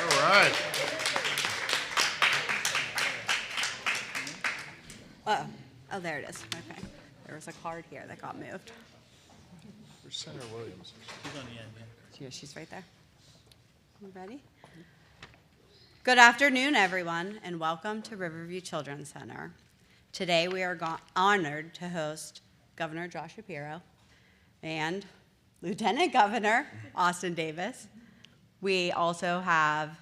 All right. Oh, there it is. Okay. There was a card here that got moved. Where's Senator Williams? She's on the end, yeah. She's right there. You ready? Good afternoon, everyone, and welcome to Riverview Children's Center. Today, we are honored to host Governor Josh Shapiro and Lieutenant Governor Austin Davis. We also have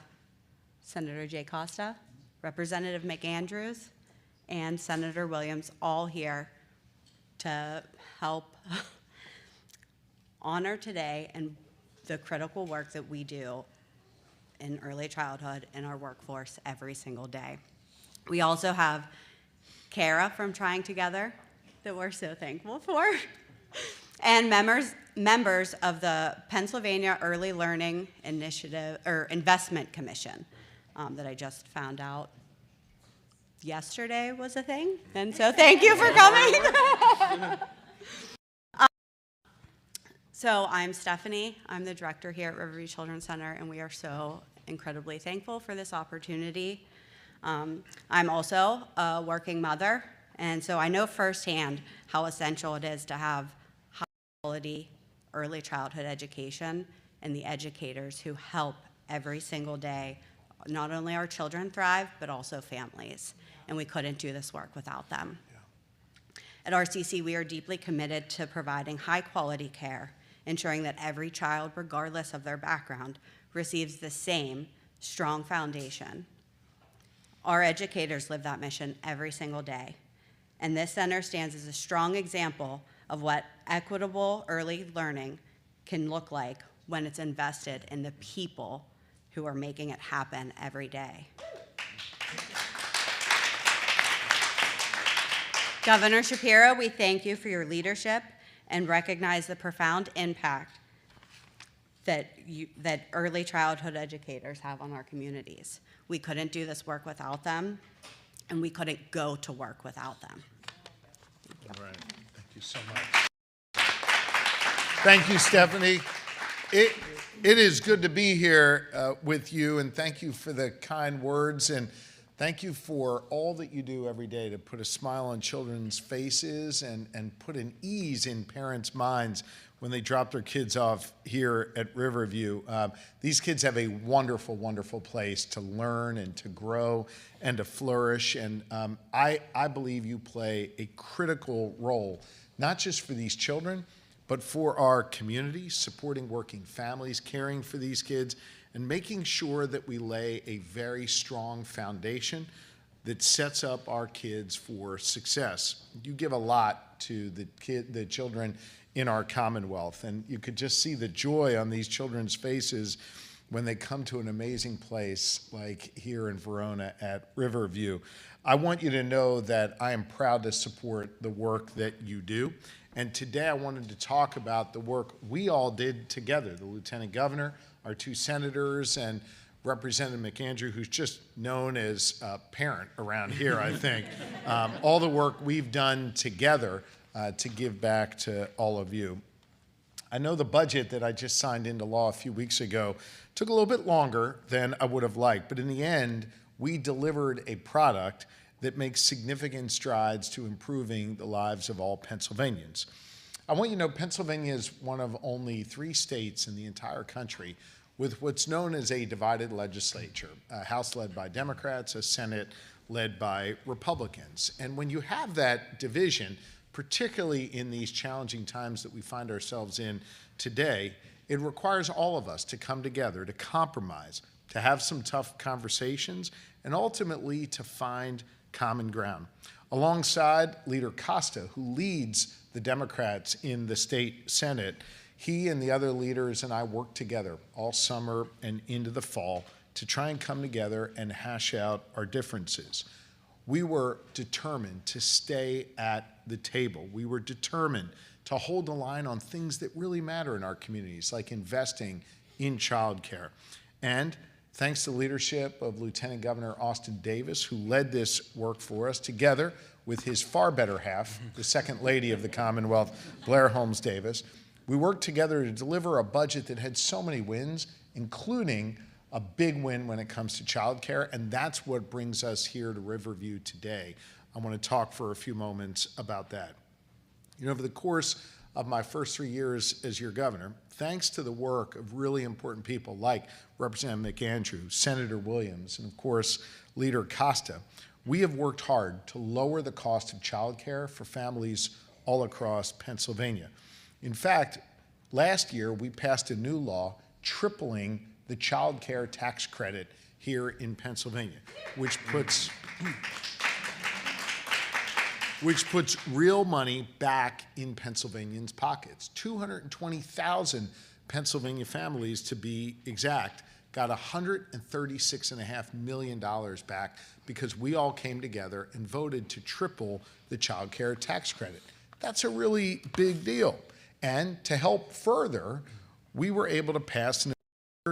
Senator Jay Costa, Representative McAndrews, and Senator Williams, all here to help honor today and the critical work that we do in early childhood in our workforce every single day. We also have Kara from Trying Together that we're so thankful for, and members of the Pennsylvania Early Learning Initiative or Investment Commission that I just found out yesterday was a thing, and so thank you for coming. So I'm Stephanie. I'm the director here at Riverview Children's Center, and we are so incredibly thankful for this opportunity. I'm also a working mother, and so I know firsthand how essential it is to have high-quality early childhood education and the educators who help every single day, not only our children thrive, but also families, and we couldn't do this work without them. Yeah. At RCC, we are deeply committed to providing high-quality care, ensuring that every child, regardless of their background, receives the same strong foundation. Our educators live that mission every single day, and this center stands as a strong example of what equitable early learning can look like when it's invested in the people who are making it happen every day. Governor Shapiro, we thank you for your leadership and recognize the profound impact that early childhood educators have on our communities. We couldn't do this work without them, and we couldn't go to work without them. Thank you. All right. Thank you so much. Thank you, Stephanie. It is good to be here with you, and thank you for the kind words, and thank you for all that you do every day to put a smile on children's faces and put an ease in parents' minds when they drop their kids off here at Riverview. These kids have a wonderful, wonderful place to learn and to grow and to flourish, and I believe you play a critical role, not just for these children, but for our community, supporting working families, caring for these kids, and making sure that we lay a very strong foundation that sets up our kids for success. You give a lot to the children in our Commonwealth, and you could just see the joy on these children's faces when they come to an amazing place like here in Verona at Riverview. I want you to know that I am proud to support the work that you do. And today I wanted to talk about the work we all did together, the Lieutenant Governor, our two senators, and Representative McAndrew, who's just known as a parent around here, I think. All the work we've done together to give back to all of you. I know the budget that I just signed into law a few weeks ago took a little bit longer than I would have liked, but in the end, we delivered a product that makes significant strides to improving the lives of all Pennsylvanians. I want you to know Pennsylvania is one of only 3 states in the entire country with what's known as a divided legislature, a House led by Democrats, a Senate led by Republicans. And when you have that division, particularly in these challenging times that we find ourselves in today, it requires all of us to come together, to compromise, to have some tough conversations, and ultimately to find common ground. Alongside Leader Costa, who leads the Democrats in the state Senate, he and the other leaders and I worked together all summer and into the fall to try and come together and hash out our differences. We were determined to stay at the table. We were determined to hold the line on things that really matter in our communities, like investing in childcare. And thanks to the leadership of Lieutenant Governor Austin Davis, who led this work for us, together with his far better half, the second lady of the Commonwealth, Blair Holmes Davis, We worked together to deliver a budget that had so many wins, including a big win when it comes to childcare, and that's what brings us here to Riverview today. I want to talk for a few moments about that. You know, over the course of my first 3 years as your governor, thanks to the work of really important people like Representative McAndrew, Senator Williams, and of course, Leader Costa, we have worked hard to lower the cost of childcare for families all across Pennsylvania. In fact, last year we passed a new law tripling the child care tax credit here in Pennsylvania, which puts real money back in Pennsylvanians' pockets. 220,000 Pennsylvania families, to be exact, got $136.5 million back because we all came together and voted to triple the child care tax credit. That's a really big deal. And to help further, we were able to pass an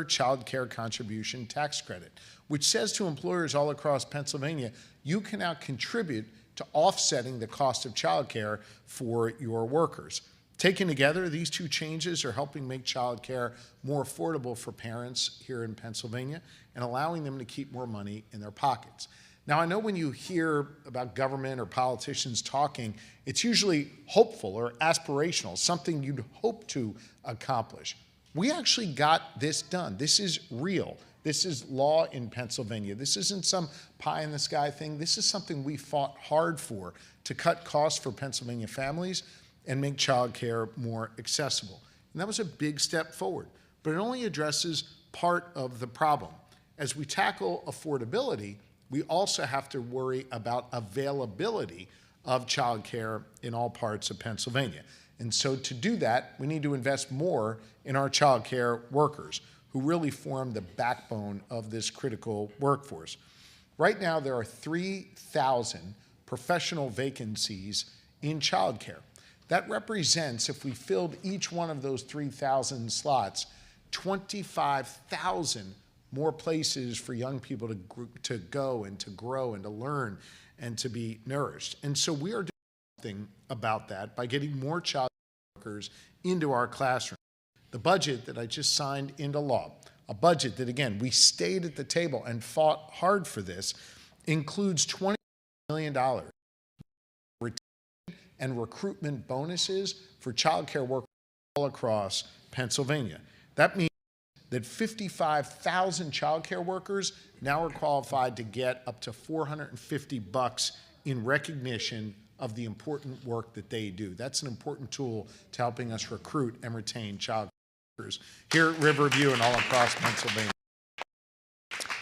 child care contribution tax credit, which says to employers all across Pennsylvania, you can now contribute to offsetting the cost of child care for your workers. Taken together, these two changes are helping make child care more affordable for parents here in Pennsylvania and allowing them to keep more money in their pockets. Now, I know when you hear about government or politicians talking, it's usually hopeful or aspirational, something you'd hope to accomplish. We actually got this done. This is real. This is law in Pennsylvania. This isn't some pie-in-the-sky thing. This is something we fought hard for, to cut costs for Pennsylvania families and make child care more accessible. And that was a big step forward, but it only addresses part of the problem. As we tackle affordability, we also have to worry about availability of child care in all parts of Pennsylvania. And so to do that, we need to invest more in our child care workers, who really form the backbone of this critical workforce. Right now, there are 3,000 professional vacancies in childcare. That represents, if we filled each one of those 3,000 slots, 25,000 more places for young people to go and to grow and to learn and to be nourished. And so we are doing something about that by getting more child workers into our classroom. The budget that I just signed into law, a budget that, again, we stayed at the table and fought hard for this, includes $20 million retention and recruitment bonuses for child care workers all across Pennsylvania. That means that 55,000 child care workers now are qualified to get up to $450 in recognition of the important work that they do. That's an important tool to helping us recruit and retain child care workers here at Riverview and all across Pennsylvania.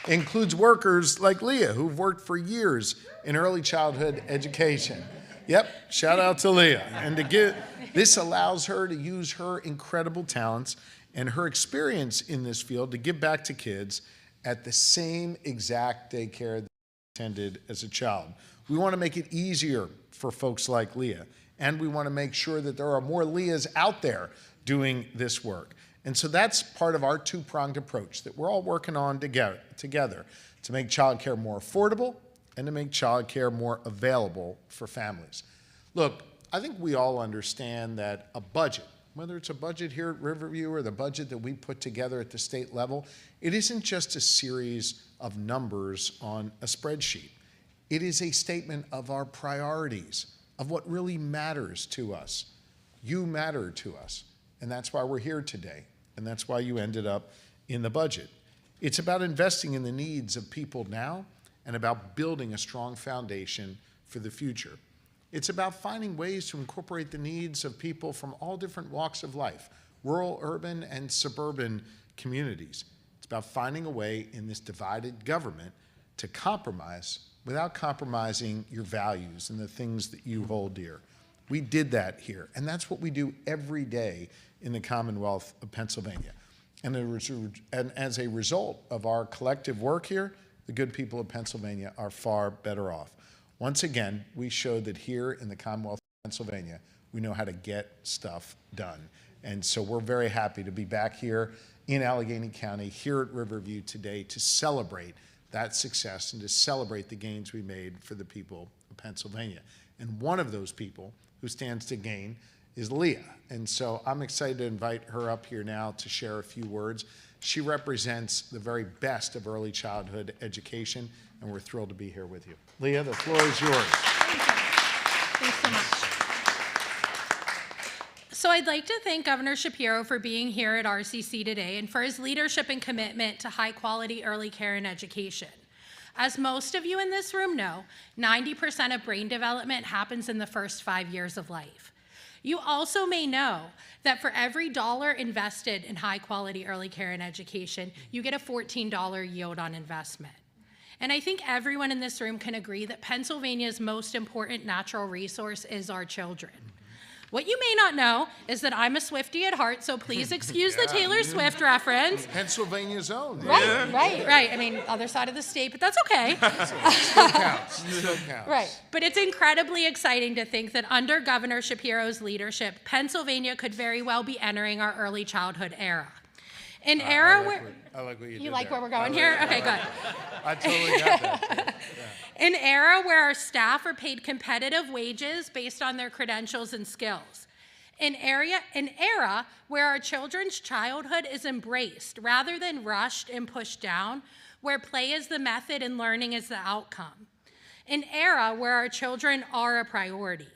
It includes workers like Leah, who've worked for years in early childhood education. Yep, shout out to Leah. And this allows her to use her incredible talents and her experience in this field to give back to kids at the same exact daycare that she attended as a child. We want to make it easier for folks like Leah, and we want to make sure that there are more Leahs out there doing this work. And so that's part of our two-pronged approach that we're all working on together to make childcare more affordable and to make childcare more available for families. Look, I think we all understand that a budget, whether it's a budget here at Riverview or the budget that we put together at the state level, it isn't just a series of numbers on a spreadsheet. It is a statement of our priorities, of what really matters to us. You matter to us, and that's why we're here today, and that's why you ended up in the budget. It's about investing in the needs of people now and about building a strong foundation for the future. It's about finding ways to incorporate the needs of people from all different walks of life, rural, urban, and suburban communities. It's about finding a way in this divided government to compromise without compromising your values and the things that you hold dear. We did that here, and that's what we do every day in the Commonwealth of Pennsylvania. And as a result of our collective work here, the good people of Pennsylvania are far better off. Once again, we showed that here in the Commonwealth of Pennsylvania, we know how to get stuff done. And so we're very happy to be back here in Allegheny County, here at Riverview today, to celebrate that success and to celebrate the gains we made for the people of Pennsylvania. And one of those people who stands to gain is Leah. And so I'm excited to invite her up here now to share a few words. She represents the very best of early childhood education, and we're thrilled to be here with you. Leah, the floor is yours. Thanks so much. So I'd like to thank Governor Shapiro for being here at RCC today and for his leadership and commitment to high-quality early care and education. As most of you in this room know, 90% of brain development happens in the first 5 years of life. You also may know that for every dollar invested in high-quality early care and education, you get a $14 yield on investment. And I think everyone in this room can agree that Pennsylvania's most important natural resource is our children. What you may not know is that I'm a Swiftie at heart, so please excuse the Taylor Swift reference. Pennsylvania's own. Right. I mean, other side of the state, but that's okay. Still counts. Still counts. Right. But it's incredibly exciting to think that under Governor Shapiro's leadership, Pennsylvania could very well be entering our early childhood era. An era where... I like what you did. You like there. where we're going here? Okay, good. I totally got that. Yeah. An era where our staff are paid competitive wages based on their credentials and skills. An era where our children's childhood is embraced rather than rushed and pushed down, where play is the method and learning is the outcome. An era where our children are a priority.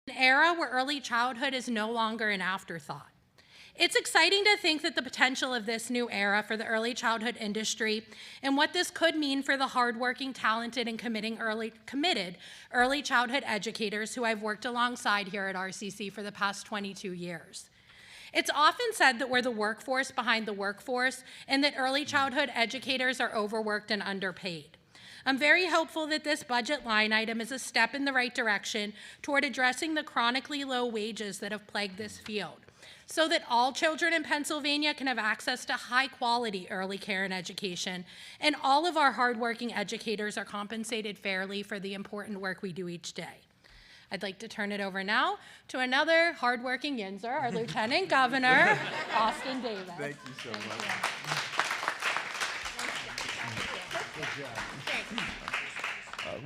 An era where early childhood is no longer an afterthought. It's exciting to think that the potential of this new era for the early childhood industry and what this could mean for the hardworking, talented, and committed early childhood educators who I've worked alongside here at RCC for the past 22 years. It's often said that we're the workforce behind the workforce and that early childhood educators are overworked and underpaid. I'm very hopeful that this budget line item is a step in the right direction toward addressing the chronically low wages that have plagued this field, so that all children in Pennsylvania can have access to high-quality early care and education, and all of our hardworking educators are compensated fairly for the important work we do each day. I'd like to turn it over now to another hardworking Yinzer, our Lieutenant Governor, Austin Davis. Thank you so much. Good job.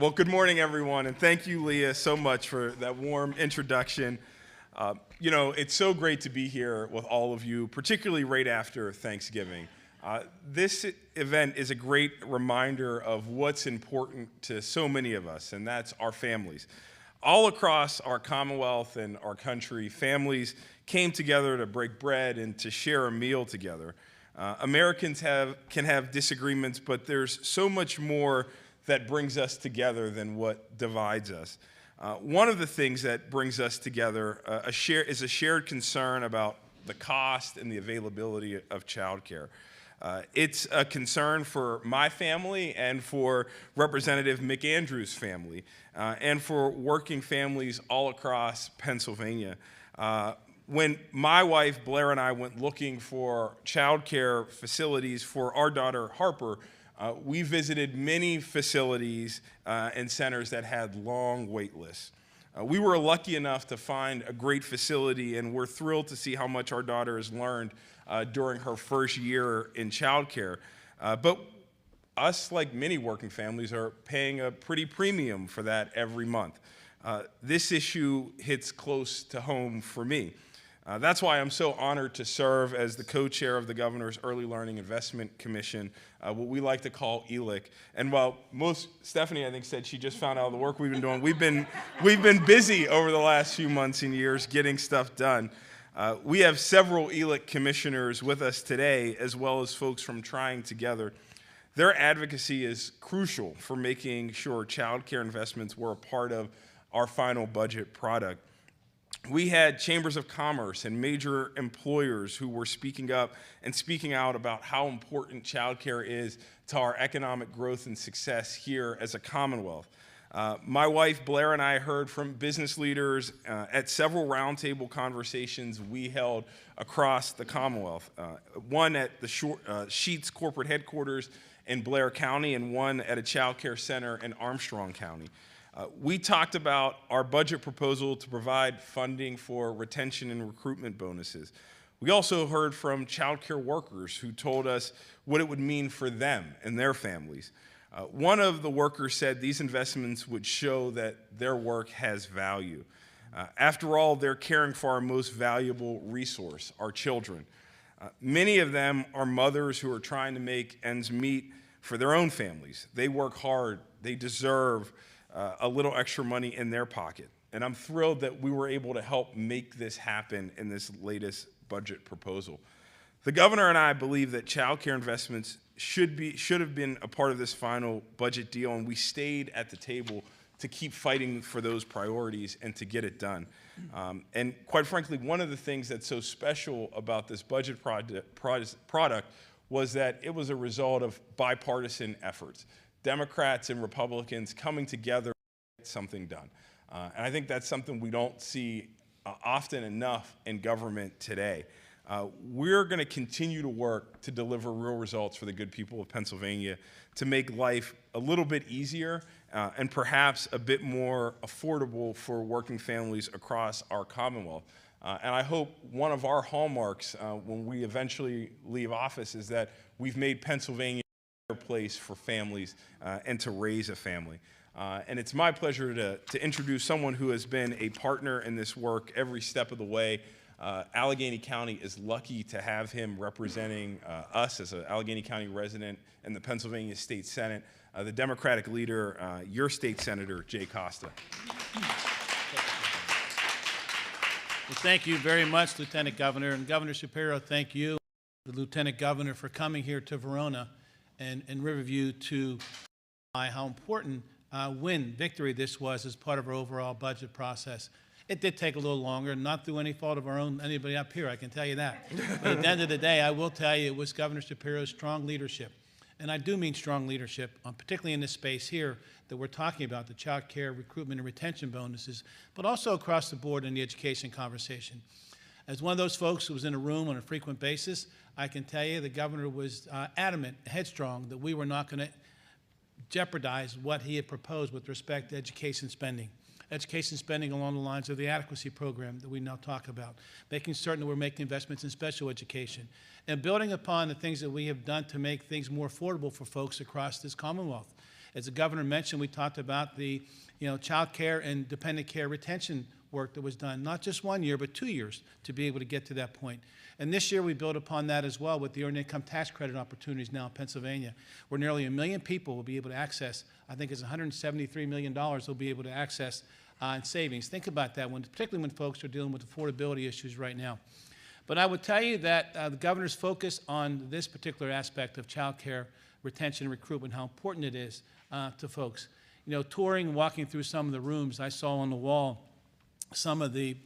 Well, good morning, everyone, and thank you, Leah, so much for that warm introduction. You know, it's so great to be here with all of you, particularly right after Thanksgiving. This event is a great reminder of what's important to so many of us, and that's our families. All across our Commonwealth and our country, families came together to break bread and to share a meal together. Americans can have disagreements, but there's so much more that brings us together than what divides us. One of the things that brings us together is a shared concern about the cost and the availability of childcare. It's a concern for my family and for Representative McAndrews' family and for working families all across Pennsylvania. When my wife Blair and I went looking for childcare facilities for our daughter Harper, we visited many facilities and centers that had long wait lists. We were lucky enough to find a great facility, and we're thrilled to see how much our daughter has learned during her first year in childcare. But us, like many working families, are paying a pretty premium for that every month. This issue hits close to home for me. That's why I'm so honored to serve as the co-chair of the Governor's Early Learning Investment Commission, what we like to call ELIC. And while Stephanie, I think, said she just found out the work we've been doing, we've been busy over the last few months and years getting stuff done. We have several ELIC commissioners with us today, as well as folks from Trying Together. Their advocacy is crucial for making sure child care investments were a part of our final budget product. We had chambers of commerce and major employers who were speaking up and speaking out about how important childcare is to our economic growth and success here as a Commonwealth. My wife Blair and I heard from business leaders at several roundtable conversations we held across the Commonwealth. One at the Sheets corporate headquarters in Blair County and one at a child care center in Armstrong County. We talked about our budget proposal to provide funding for retention and recruitment bonuses. We also heard from child care workers who told us what it would mean for them and their families. One of the workers said these investments would show that their work has value. After all, they're caring for our most valuable resource, our children. Many of them are mothers who are trying to make ends meet for their own families. They work hard. They deserve a little extra money in their pocket. And I'm thrilled that we were able to help make this happen in this latest budget proposal. The governor and I believe that child care investments should have been a part of this final budget deal, and we stayed at the table to keep fighting for those priorities and to get it done. And quite frankly, one of the things that's so special about this budget product was that it was a result of bipartisan efforts. Democrats and Republicans coming together to get something done. And I think that's something we don't see often enough in government today. We're going to continue to work to deliver real results for the good people of Pennsylvania, to make life a little bit easier and perhaps a bit more affordable for working families across our Commonwealth. And I hope one of our hallmarks when we eventually leave office is that we've made Pennsylvania a better place for families and to raise a family. And it's my pleasure to introduce someone who has been a partner in this work every step of the way. Allegheny County is lucky to have him representing us as an Allegheny County resident in the Pennsylvania State Senate, the Democratic leader, your state senator, Jay Costa. Well, thank you very much, Lieutenant Governor. And Governor Shapiro, thank you, the Lieutenant Governor, for coming here to Verona and Riverview to how important victory this was as part of our overall budget process. It did take a little longer, not through any fault of our own, anybody up here, I can tell you that. But at the end of the day, I will tell you it was Governor Shapiro's strong leadership. And I do mean strong leadership, particularly in this space here that we're talking about, the child care recruitment and retention bonuses, but also across the board in the education conversation. As one of those folks who was in a room on a frequent basis, I can tell you the governor was adamant, headstrong, that we were not going to jeopardize what he had proposed with respect to education spending. Education spending along the lines of the adequacy program that we now talk about, making certain that we're making investments in special education, and building upon the things that we have done to make things more affordable for folks across this Commonwealth. As the governor mentioned, we talked about the child care and dependent care retention work that was done, not just 1 year, but 2 years to be able to get to that point. And this year we build upon that as well with the earned income tax credit opportunities now in Pennsylvania, where nearly 1 million people will be able to access, I think it's $173 million they'll be able to access in savings. Think about that, particularly when folks are dealing with affordability issues right now. But I would tell you that the governor's focus on this particular aspect of child care retention and recruitment, how important it is to folks. Touring, walking through some of the rooms, I saw on the wall some of the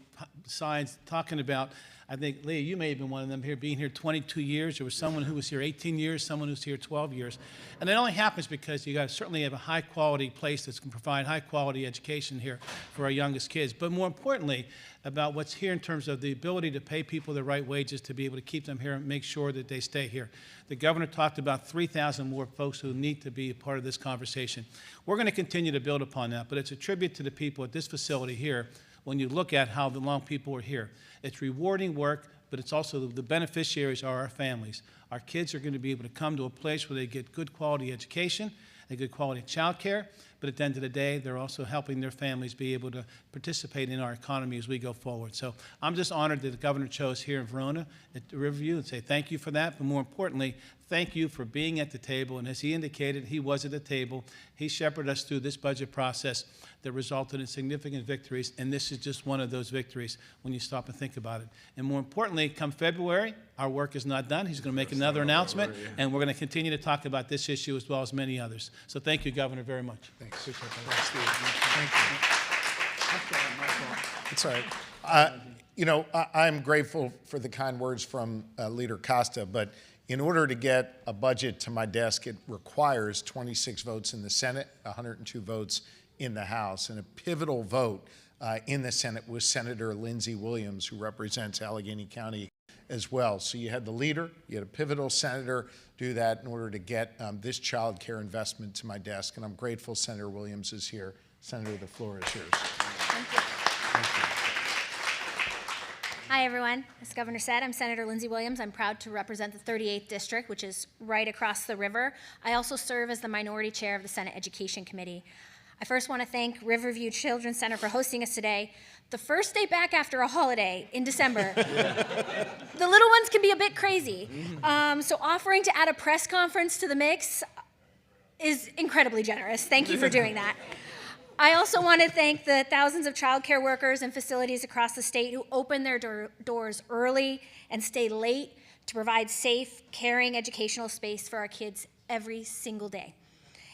signs talking about, I think, Leah, you may have been one of them here, being here 22 years. There was someone who was here 18 years, someone who's here 12 years. And it only happens because you guys certainly have a high-quality place that can provide high-quality education here for our youngest kids. But more importantly, about what's here in terms of the ability to pay people the right wages to be able to keep them here and make sure that they stay here. The governor talked about 3,000 more folks who need to be a part of this conversation. We're going to continue to build upon that, but it's a tribute to the people at this facility here when you look at how long people are here. It's rewarding work, but it's also the beneficiaries are our families. Our kids are going to be able to come to a place where they get good quality education, they get good quality child care, but at the end of the day, they're also helping their families be able to participate in our economy as we go forward. So I'm just honored that the governor chose here in Verona at Riverview and say thank you for that, but more importantly, thank you for being at the table. And as he indicated, he was at the table. He shepherded us through this budget process that resulted in significant victories, and this is just one of those victories when you stop and think about it. And more importantly, come February, our work is not done. He's going to make another announcement, and we're going to continue to talk about this issue as well as many others. So thank you, Governor, very much. Thanks. Appreciate that. Thank you. It's all right. I'm grateful for the kind words from Leader Costa, but in order to get a budget to my desk, it requires 26 votes in the Senate, 102 votes in the House, and a pivotal vote in the Senate was Senator Lindsey Williams, who represents Allegheny County as well. So you had the leader, you had a pivotal senator do that in order to get this child care investment to my desk, and I'm grateful Senator Williams is here. Senator, the floor is yours. Thank you. Hi, everyone. As the governor said, I'm Senator Lindsey Williams. I'm proud to represent the 38th District, which is right across the river. I also serve as the minority chair of the Senate Education Committee. I first want to thank Riverview Children's Center for hosting us today. The first day back after a holiday in December. The little ones can be a bit crazy. So offering to add a press conference to the mix is incredibly generous. Thank you for doing that. I also want to thank the thousands of childcare workers and facilities across the state who open their doors early and stay late to provide safe, caring educational space for our kids every single day.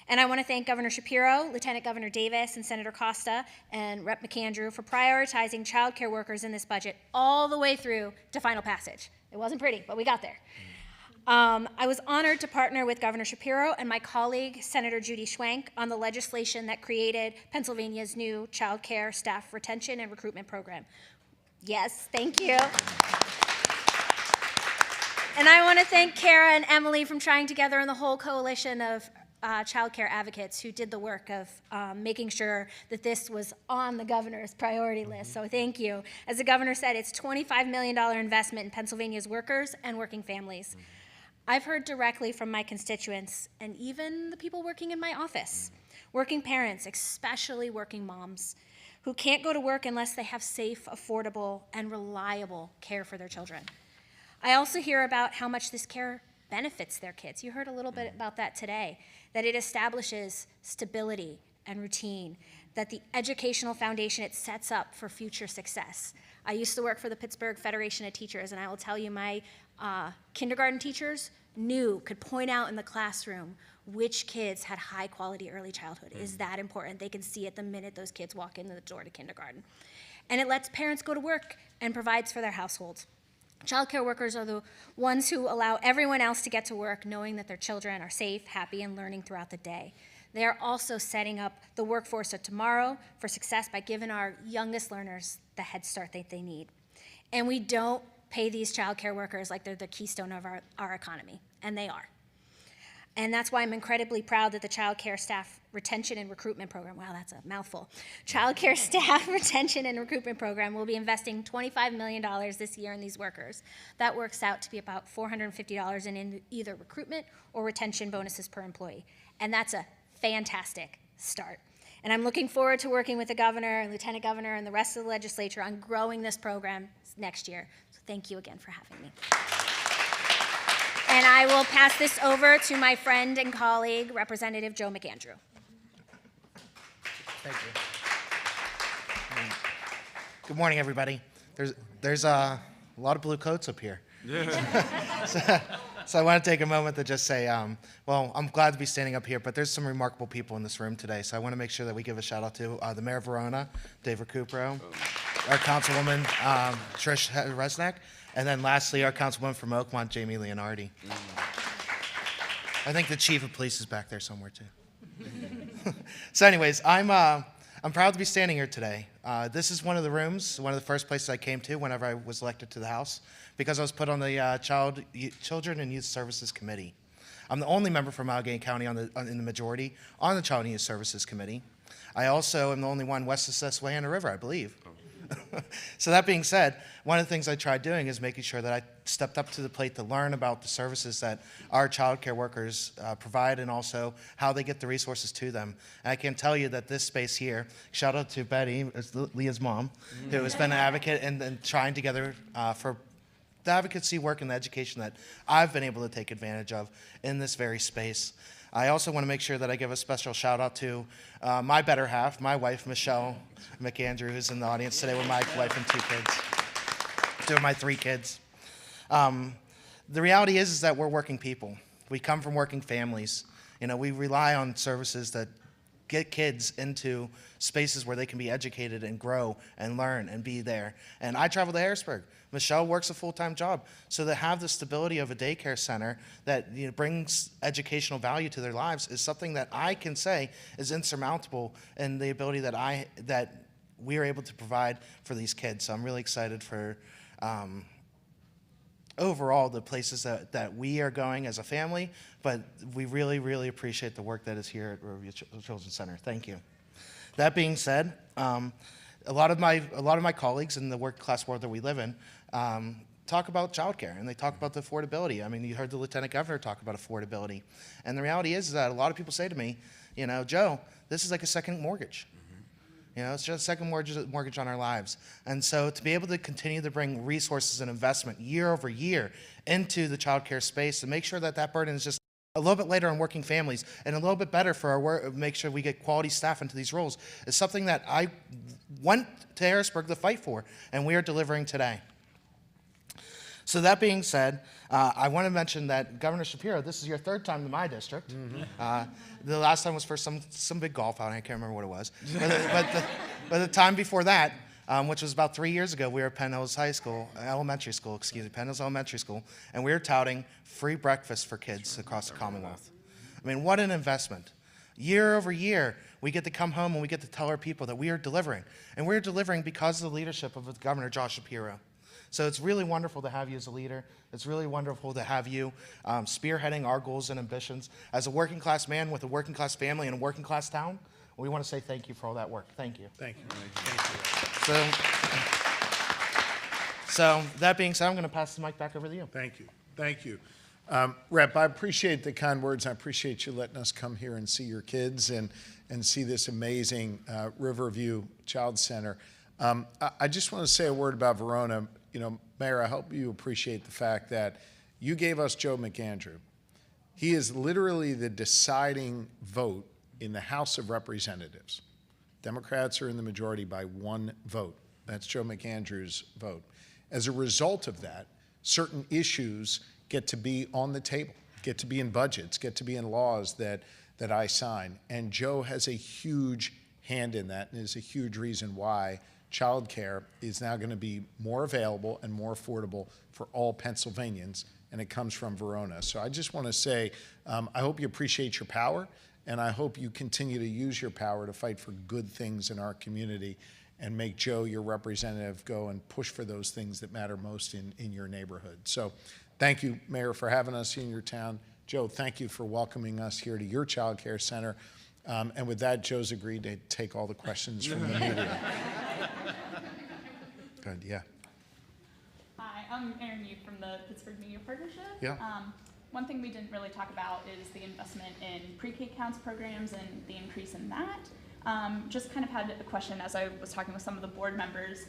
And I want to thank Governor Shapiro, Lieutenant Governor Davis, and Senator Costa, and Rep. McAndrew for prioritizing childcare workers in this budget all the way through to final passage. It wasn't pretty, but we got there. I was honored to partner with Governor Shapiro and my colleague, Senator Judy Schwenk, on the legislation that created Pennsylvania's new child care staff retention and recruitment program. Yes, thank you. And I want to thank Kara and Emily from Trying Together and the whole coalition of child care advocates who did the work of making sure that this was on the governor's priority list. So thank you. As the governor said, it's $25 million investment in Pennsylvania's workers and working families. I've heard directly from my constituents and even the people working in my office, working parents, especially working moms, who can't go to work unless they have safe, affordable, and reliable care for their children. I also hear about how much this care benefits their kids. You heard a little bit about that today, that it establishes stability and routine, that the educational foundation it sets up for future success. I used to work for the Pittsburgh Federation of Teachers, and I will tell you my kindergarten teachers could point out in the classroom which kids had high quality early childhood. Is that important? They can see it the minute those kids walk in the door to kindergarten. And it lets parents go to work and provides for their households. Childcare workers are the ones who allow everyone else to get to work knowing that their children are safe, happy, and learning throughout the day. They are also setting up the workforce of tomorrow for success by giving our youngest learners the head start that they need. And we don't pay these childcare workers like they're the keystone of our economy, and they are. And that's why I'm incredibly proud that the Child Care Staff Retention and Recruitment Program, wow, that's a mouthful. Child Care Staff Retention and Recruitment Program will be investing $25 million this year in these workers. That works out to be about $450 in either recruitment or retention bonuses per employee. And that's a fantastic start. And I'm looking forward to working with the governor and lieutenant governor and the rest of the legislature on growing this program next year. So thank you again for having me. And I will pass this over to my friend and colleague, Representative Joe McAndrew. Thank you. Good morning, everybody. There's a lot of blue coats up here. Yeah. So I want to take a moment to just say, well, I'm glad to be standing up here, but there's some remarkable people in this room today. So I want to make sure that we give a shout out to the Mayor of Verona, Dave Recupero, our Councilwoman, Trish Resnick, and then lastly, our Councilwoman from Oakmont, Jamie Leonardi. I think the Chief of Police is back there somewhere too. So anyways, I'm proud to be standing here today. This is one of the rooms, one of the first places I came to whenever I was elected to the House, because I was put on the Children and Youth Services Committee. I'm the only member from Allegheny County in the majority on the Child and Youth Services Committee. I also am the only one west of Susquehanna River, I believe. So that being said, one of the things I tried doing is making sure that I stepped up to the plate to learn about the services that our child care workers provide and also how they get the resources to them. And I can tell you that this space here, shout out to Betty, Leah's mom, who has been an advocate and trying together for the advocacy work and the education that I've been able to take advantage of in this very space. I also want to make sure that I give a special shout out to my better half, my wife, Michelle McAndrew, who's in the audience today with my wife and two of my 3 kids. The reality is that we're working people. We come from working families. You know, we rely on services that get kids into spaces where they can be educated and grow and learn and be there. And I travel to Harrisburg. Michelle works a full-time job. So to have the stability of a daycare center that brings educational value to their lives is something that I can say is insurmountable in the ability that we are able to provide for these kids. So I'm really excited for overall the places that we are going as a family, but we really, really appreciate the work that is here at Riverview Children's Center. Thank you. That being said, a lot of my colleagues in the working class world that we live in talk about childcare and they talk about the affordability. I mean, you heard the Lieutenant Governor talk about affordability. And the reality is that a lot of people say to me, you know, Joe, this is like a second mortgage. You know, it's just a second mortgage on our lives. And so to be able to continue to bring resources and investment year over year into the childcare space and make sure that that burden is just a little bit later on working families and a little bit better for our work, make sure we get quality staff into these roles is something that I went to Harrisburg to fight for, and we are delivering today. So that being said, I want to mention that Governor Shapiro, this is your third time to my district. The last time was for some big golf outing. I can't remember what it was. But the time before that, which was about 3 years ago, we were at Penn Hills Elementary School, and we were touting free breakfast for kids across the Commonwealth. I mean, what an investment. Year over year, we get to come home and we get to tell our people that we are delivering. And we're delivering because of the leadership of Governor Josh Shapiro. So it's really wonderful to have you as a leader. It's really wonderful to have you spearheading our goals and ambitions. As a working class man with a working class family in a working class town, we want to say thank you for all that work. Thank you. Thank you. Thank you. So that being said, I'm going to pass the mic back over to you. Thank you. Thank you. Rep, I appreciate the kind words. I appreciate you letting us come here and see your kids and see this amazing Riverview Child Center. I just want to say a word about Verona. You know, Mayor, I hope you appreciate the fact that you gave us Joe McAndrew. He is literally the deciding vote in the House of Representatives. Democrats are in the majority by 1 vote. That's Joe McAndrew's vote. As a result of that, certain issues get to be on the table, get to be in budgets, get to be in laws that I sign. And Joe has a huge hand in that and is a huge reason why childcare is now going to be more available and more affordable for all Pennsylvanians, and it comes from Verona. So I just want to say, I hope you appreciate your power, and I hope you continue to use your power to fight for good things in our community and make Joe, your representative, go and push for those things that matter most in your neighborhood. So thank you, Mayor, for having us in your town. Joe, thank you for welcoming us here to your child care center. And with that, Joe's agreed to take all the questions from the media. Good, yeah. Hi, I'm Erin Yu from the Pittsburgh Media Partnership. Yeah. One thing we didn't really talk about is the investment in pre-K counts programs and the increase in that. Just kind of had a question as I was talking with some of the board members,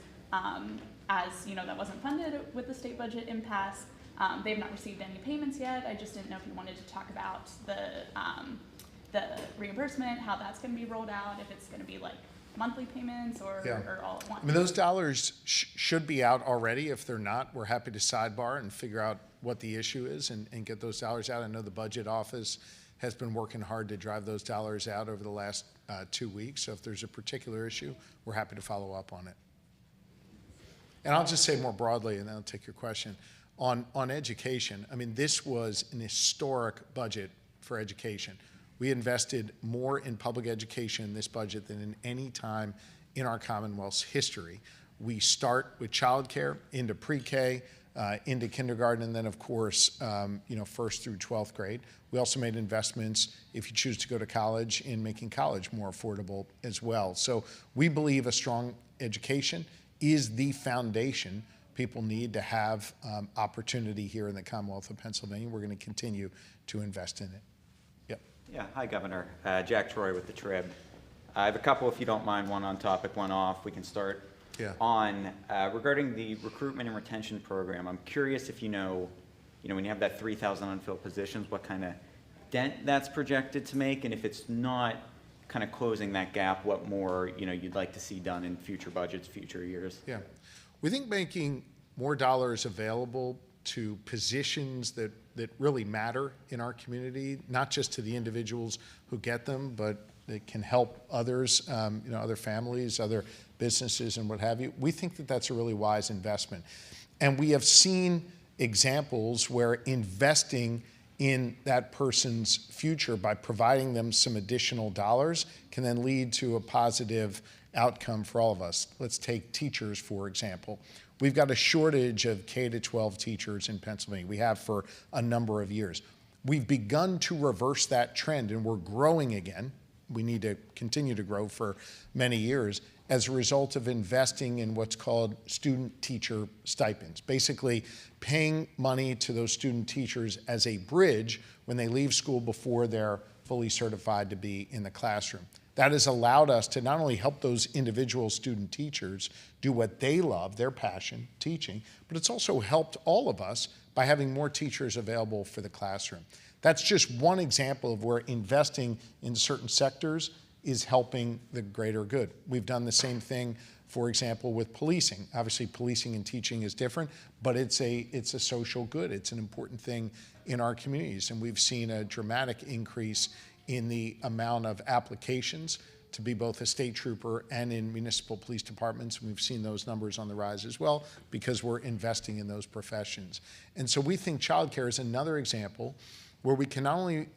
as you know, that wasn't funded with the state budget impasse. They have not received any payments yet. I just didn't know if you wanted to talk about the reimbursement, how that's going to be rolled out, if it's going to be like monthly payments or all at once. I mean, those dollars should be out already. If they're not, we're happy to sidebar and figure out what the issue is and get those dollars out. I know the budget office has been working hard to drive those dollars out over the last 2 weeks. So if there's a particular issue, we're happy to follow up on it. And I'll just say more broadly, and then I'll take your question. On education, I mean, this was an historic budget for education. We invested more in public education in this budget than in any time in our Commonwealth's history. We start with childcare into pre-K, into kindergarten, and then of course, first through 12th grade. We also made investments, if you choose to go to college, in making college more affordable as well. So we believe a strong education is the foundation people need to have opportunity here in the Commonwealth of Pennsylvania. We're going to continue to invest in it. Yep. Yeah, hi Governor. Jack Troy with the Trib. I have a couple, if you don't mind, one on topic, one off. We can start on regarding the recruitment and retention program. I'm curious if you know, when you have that 3,000 unfilled positions, what kind of dent that's projected to make, and if it's not kind of closing that gap, what more you'd like to see done in future budgets, future years. Yeah, we think making more dollars available to positions that really matter in our community, not just to the individuals who get them, but it can help others, other families, other businesses, and what have you. We think that that's a really wise investment. And we have seen examples where investing in that person's future by providing them some additional dollars can then lead to a positive outcome for all of us. Let's take teachers, for example. We've got a shortage of K-12 teachers in Pennsylvania. We have for a number of years. We've begun to reverse that trend, and we're growing again. We need to continue to grow for many years. as a result of investing in what's called student teacher stipends, basically paying money to those student teachers as a bridge when they leave school before they're fully certified to be in the classroom. That has allowed us to not only help those individual student teachers do what they love, their passion, teaching, but it's also helped all of us by having more teachers available for the classroom. That's just one example of where investing in certain sectors is helping the greater good. We've done the same thing, for example, with policing. Obviously, policing and teaching is different, but it's a social good. It's an important thing in our communities, and we've seen a dramatic increase in the amount of applications to be both a state trooper and in municipal police departments. We've seen those numbers on the rise as well because we're investing in those professions. And so we think childcare is another example where we can not only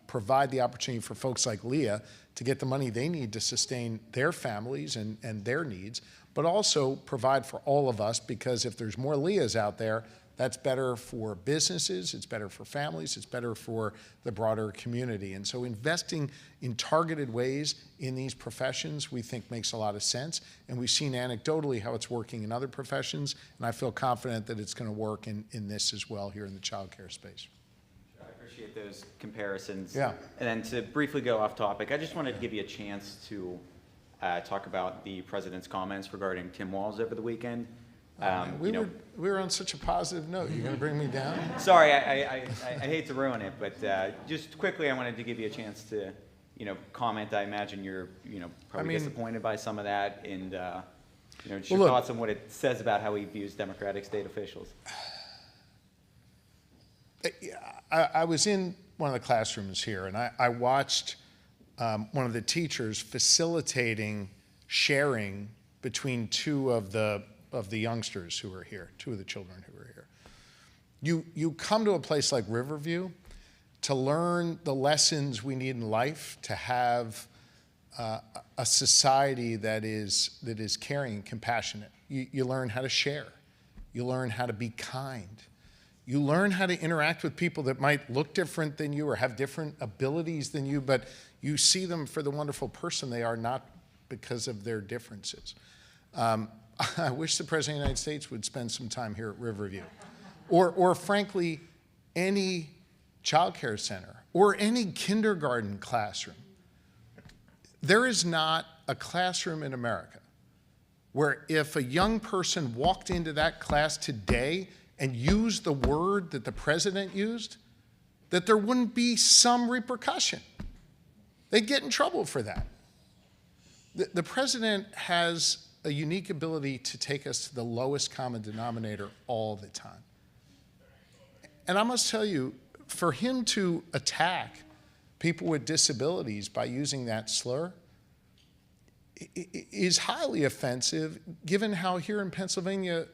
provide the opportunity for folks like Leah to get the money they need to sustain their families and their needs, but also provide for all of us, because if there's more Leahs out there, that's better for businesses, it's better for families, it's better for the broader community. And so investing in targeted ways in these professions we think makes a lot of sense. And we've seen anecdotally how it's working in other professions, and I feel confident that it's going to work in this as well here in the childcare space. I appreciate those comparisons. Yeah. And then to briefly go off topic, I just wanted to give you a chance to talk about the president's comments regarding Tim Walz over the weekend. We were on such a positive note. You're going to bring me down? Sorry, I hate to ruin it, but just quickly, I wanted to give you a chance to, comment. I imagine you're, probably disappointed by some of that, and just your thoughts on what it says about how he views Democratic state officials. I was in one of the classrooms here, and I watched one of the teachers facilitating sharing between two of the youngsters who were here, two of the children who were here. You come to a place like Riverview to learn the lessons we need in life, to have a society that is caring and compassionate. You learn how to share. You learn how to be kind. You learn how to interact with people that might look different than you or have different abilities than you, but you see them for the wonderful person they are, not because of their differences. I wish the President of the United States would spend some time here at Riverview, or frankly, any childcare center or any kindergarten classroom. There is not a classroom in America where if a young person walked into that class today and used the word that the president used, that there wouldn't be some repercussion. They'd get in trouble for that. The president has a unique ability to take us to the lowest common denominator all the time. And I must tell you, for him to attack people with disabilities by using that slur is highly offensive, given how here in Pennsylvania,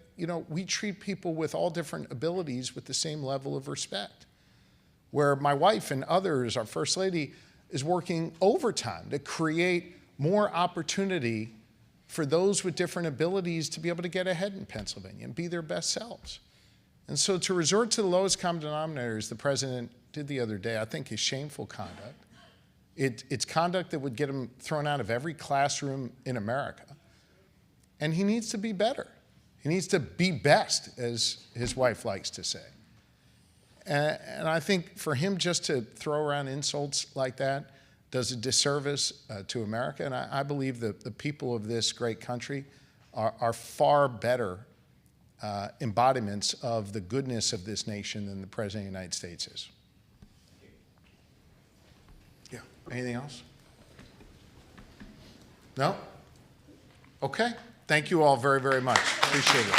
we treat people with all different abilities with the same level of respect. Where my wife and others, our First Lady, is working overtime to create more opportunity for those with different abilities to be able to get ahead in Pennsylvania and be their best selves. And so to resort to the lowest common denominator, as the president did the other day, I think is shameful conduct. It's conduct that would get him thrown out of every classroom in America. And he needs to be better. He needs to be best, as his wife likes to say. And I think for him just to throw around insults like that does a disservice to America. And I believe that the people of this great country are far better embodiments of the goodness of this nation than the President of the United States is. Yeah. Anything else? No? Okay. Thank you all very, very much. Appreciate it.